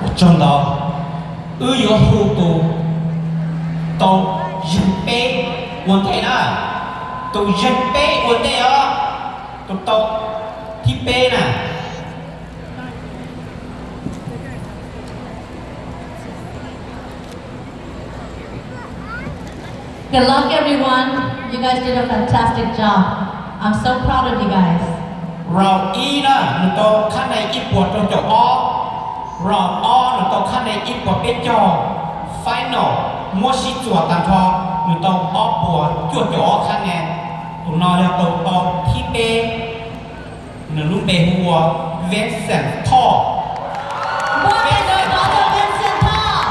我真的，有好多都人辈问题啦，都人辈问题啊，都ที่เป้น่ะ Good luck, everyone. You guys did a fantastic job. I'm so proud of you guys. เราอีนะหนูโตข้างในอีปวดตรงจออ้อเราอ้อหนูโตข้างในอีปวดเป็นจอ final มัวชิจั่วตันทอหนูโตอ้อปวดจวดจอข้างในหนูนอนแล้วโตที่เป้หนูรู้เป้หัวเวสเซนท่อ What is your daughter Vincent Paul?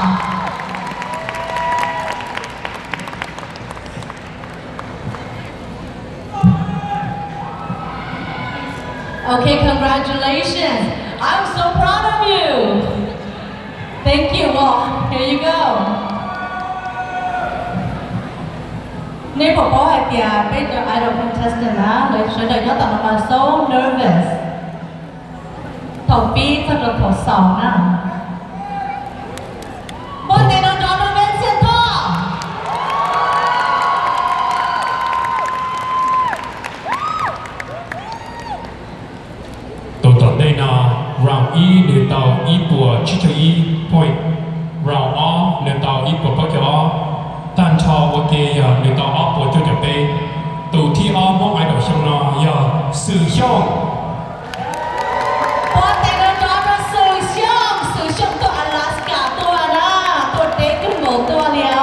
Okay, congratulations. I'm so proud of you. Thank you. Well, here you go. นี่ผมบอกให้เตียเป็น your idol contestant นะเลยฉันเลยย้อนต่อมา so nervous ถกปีถ้าเราถกสองนะบนเตียงนอนเราเป็นเซนทอร์ Tổ tận đây là round E nửa tàu E của chiếc cho E point round O nửa tàu E của bao nhiêu O tan cho ok nửa tàu O của cho B tổ thi O mong ai đầu xong nó sử dụng บนเตียงนอนเราสื่อช่องตัวอลาสกาตัวนะตัวเด็กขึ้นหมูตัวเดียว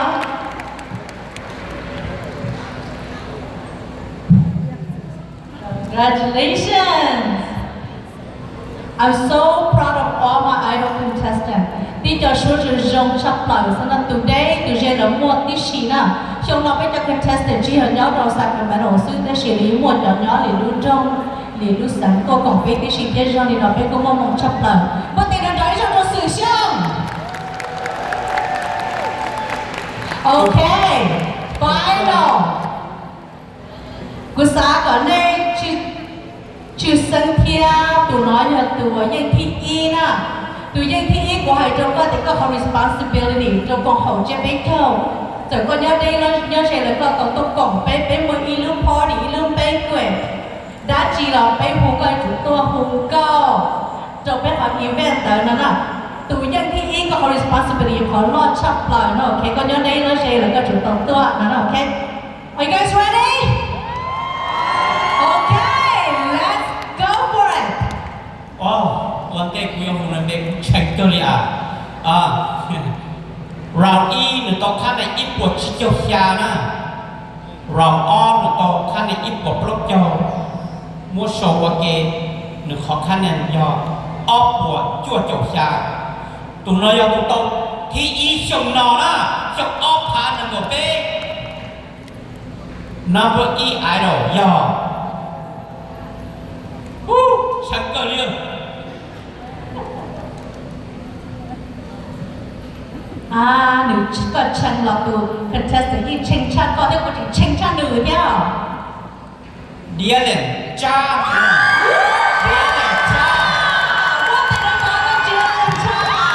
Congratulations! I'm so proud of all my idol contestants. Đi cho số trường rong sắp lại sau đó today từ giờ là một tí xí nè. Trong đó bây giờ contestant chỉ hơn nhau đầu sạc mà đầu sư tới xử lý một nhỏ để luôn trong để luôn sẵn cô còn biết tí xí tiếp trong thì nó biết có mong sắp lại. Bất tình là nói cho nó sử dụng. Okay, final. Cô xã có nên chữ sân thia tụi nói là tụi dân thi y nè tụi dân thi y của hai trong có thì có responsibility trong con hậu cho bé thâu rồi con nhớ đây nhớ sẽ là con tổng tổng cổng bé một y lương party y lương bé quệ đã chỉ là bé hù coi chúng tôi hù cao trong bé học event tới nó nè tụi dân thi y có responsibility họ lo chấp lại nó ok con nhớ đây nó sẽ là con chúng tổng tôi nó ok are you guys ready? Okay, let's go for it. อ๋อวันเด็กวิวของเราเด็กเช็คตัวเลยเราอีหนูโตข้างในอีปวดชิเจียวชานะเราอ้อหนูโตข้างในอีปวดปลุกจอมัวโชวะเกหนูขอข้างในยออ้อปวดจวดเจียวชาตุนเรายอตุโตที่อีชงนอนะชงอ้อพานังโกเป้ number E idol ยอฉันก็เรื่อง Nếu có chân là từ contestant thì chân chân có thể có thể chân chân nữa nhá. Địa lên cha địa lên cha What did I do to Dylan?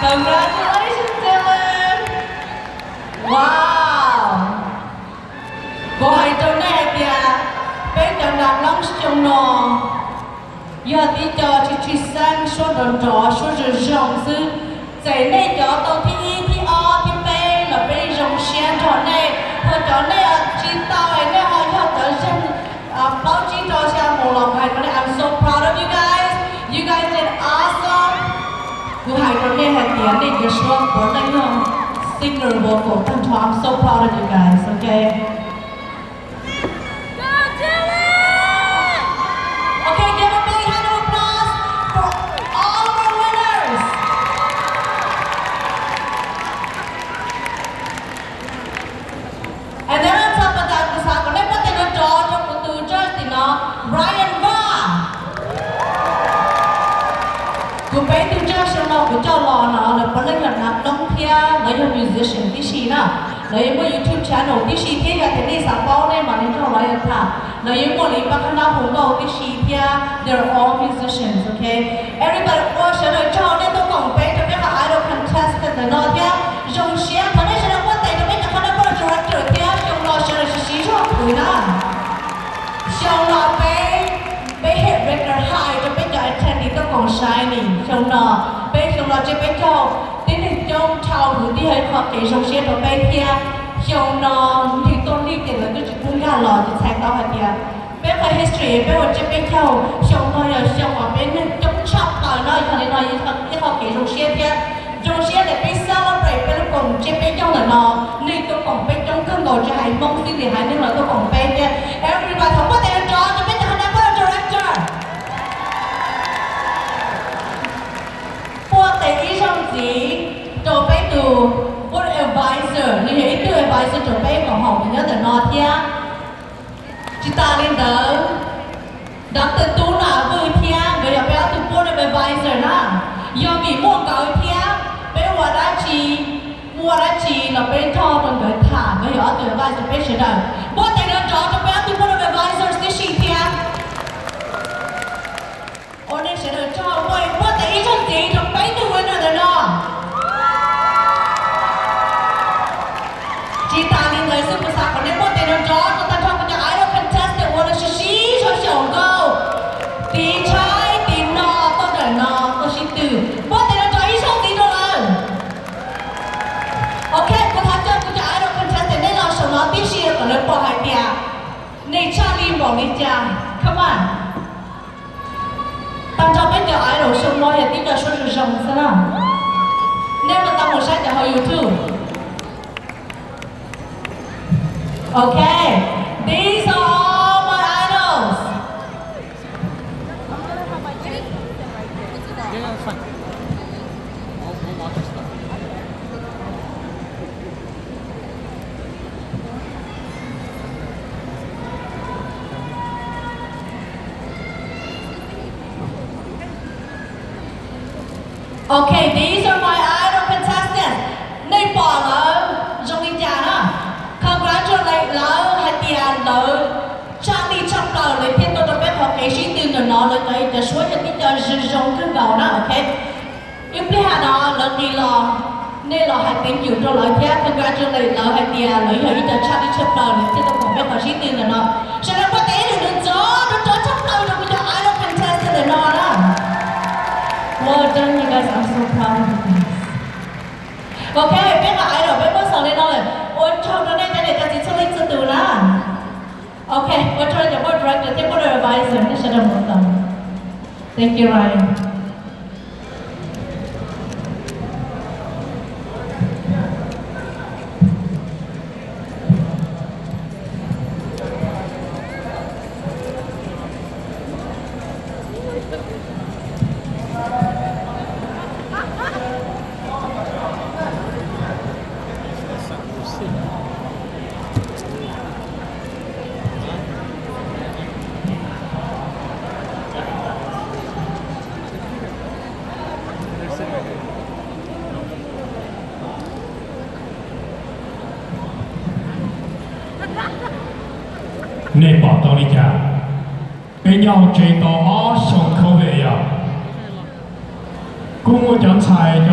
Congratulations, Dylan. Wow. Cô hãy trong này kìa. Bây giờ làm lắm trong nó. Giờ đi cho chị sang số đồn trò số rộng sư. Giải này cho tàu thi O thi B là bây rộng xe trò này. Hồi trò này chị tàu này họ cho trở dân báo chí trò xe một lòng hay. I'm so proud of you guys. You guys did awesome. Cô hãy trong này hãy tiến đi cho số của đây không? Singer vocal thân trò. I'm so proud of you guys, okay? Okay, give a big hand of applause for all of our winners. And then on top of that, kita akan dapat tengok George untuk Justin, Brian Van. Kupai tu Justin lo, kucau lo na, lepas lagi nak dong dia, lagi musician di sini. Lấy một YouTube channel tí xí phía nhà thế này sáng bao nên mà nên cho nói được thà lấy một lý bác khăn nào hùng đầu tí xí phía they're all musicians, okay? Everybody lo sẽ được cho nên tôi còn bé cho biết là idol contestant là nó theo dùng xe mà nên sẽ được quan tay cho biết là nó có director theo dùng lo sẽ được xí cho tuổi nó dùng lo bé hit record high cho biết cho attend thì tôi còn sai nè dùng lo chỉ biết cho đến thì trong thầu thử đi hơi khó kể dùng xe rồi bé theo dùng lo thì tôi đi tiền là tôi chỉ muốn ra lò thì sáng đó hả theo bé phải history bé còn chỉ biết theo dùng lo giờ dùng ở bên trong shop rồi nó còn nói như họ kể dùng xe theo dùng xe để biết celebrate bé còn chỉ biết trong là nó nên tôi còn biết trong cơn ngồi cho hai mong xin thì hai nên là tôi còn bé theo everybody không có tiền cho biết là hắn đang có director qua tại ý trong gì cho bé từ what advisor như thế từ advisor cho bé còn học thì nhớ từ nó theo chị ta lên đó Dr. Tu là vừa theo người đã bé từ board of advisor na do bị mua cầu theo bé qua đã chi là bé cho con người thả người ở từ advisor bé sẽ đâu bố tay nó cho bé từ board of advisors thì chị theo ôn nên sẽ được cho quay bố tay ý trong gì trong bé từ winner rồi nó chị ta lên tới super star còn nên bố tay nó cho ta cho con cho idol contestant ôn nên xí cho chồng câu tí trái tí nọ tôi đợi nọ tôi xin từ bố tay nó cho ý xong tí đâu ơn ok cô thắt cho idol contestant nên là sống nó tí xí còn lên bỏ hai tia này Charlie bỏ đi cha come on tăng cho biết cho idol sống nó là tí cho số sự sống sao nào nên mà tăng một sách cho họ YouTube okay these are all my idols okay these are my idol contestants này bỏ lỡ trong đi trả đó congratulate lỡ hay tiền lỡ Charlie trong lỡ lấy thiên tôi cho biết học cái sĩ tư của nó lấy cái để suốt cho tí cho dùng cái đầu đó ok if they had nó lỡ đi lo nên là hai tiếng chịu cho lỡ thế congratulate lỡ hay tiền lỡ hơi cho Charlie trong lỡ lấy thiên tôi còn biết học sĩ tư của nó sẽ là có thể được nó cho trong lỡ được cho idol contestant của nó đó well done you guys I'm so proud of you guys ok biết là idol biết bao giờ lên đâu rồi ôn cho nó đây để ta chỉ cho linh từ là ok ôn cho cho board director tiếp board advisor nó sẽ đồng một tầm thank you Ryan nên bỏ tao đi cha bên nhau chơi tao ở sông khâu về ya cũng muốn chọn xài cho